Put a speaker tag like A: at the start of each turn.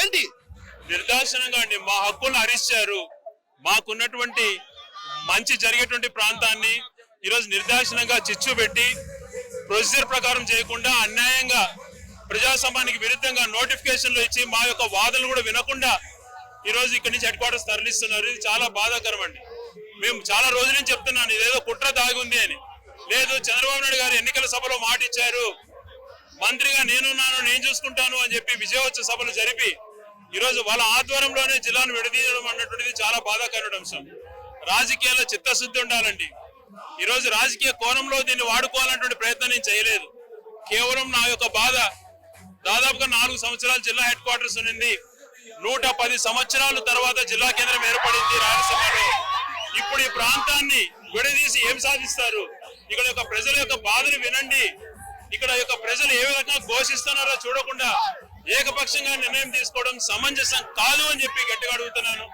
A: ఏంటి?
B: నిర్దాక్షిణంగా అండి మా హక్కులను హరించారు. మాకున్నటువంటి మంచి జరిగేటువంటి ప్రాంతాన్ని ఈరోజు నిర్దాక్షిణంగా చిచ్చు పెట్టి ప్రొసీజర్ ప్రకారం చేయకుండా అన్యాయంగా ప్రజాస్వామ్యానికి విరుద్ధంగా నోటిఫికేషన్లు ఇచ్చి మా యొక్క వాదనలు కూడా వినకుండా ఈరోజు ఇక్కడి నుంచి హెడ్ క్వార్టర్స్ తరలిస్తున్నారు. ఇది చాలా బాధాకరం అండి. మేము చాలా రోజుల నుంచి చెప్తున్నాను ఇదేదో కుట్ర దాగుంది అని. లేదు, చంద్రబాబు నాయుడు గారు ఎన్నికల సభలో మాట ఇచ్చారు, మంత్రిగా నేనున్నాను, నేను చూసుకుంటాను అని చెప్పి విజయోత్సవ సభలు జరిపి ఈరోజు వాళ్ళ ఆధ్వర్యంలోనే జిల్లాను విడదీయడం అన్నటువంటిది చాలా బాధాకరమైన అంశం. రాజకీయాల్లో చిత్తశుద్ధి ఉండాలండి. ఈరోజు రాజకీయ కోణంలో దీన్ని వాడుకోవాలన్నటువంటి ప్రయత్నం నేను చేయలేదు. కేవలం నా యొక్క బాధ, దాదాపుగా 4 సంవత్సరాలు జిల్లా హెడ్ క్వార్టర్స్ ఉంది. 110 సంవత్సరాల తర్వాత జిల్లా కేంద్రం ఏర్పడింది రాయలసీమలో. ఇప్పుడు ఈ ప్రాంతాన్ని విడదీసి ఏం సాధిస్తారు? ఇక్కడ యొక్క ప్రజల యొక్క బాధను వినండి. ఇక్కడ యొక్క ప్రజలు ఏ విధంగా ఘోషిస్తున్నారో చూడకుండా ఏకపక్షంగా నిర్ణయం తీసుకోవడం సమంజసం కాదు అని చెప్పి గట్టిగా అడుగుతున్నాను.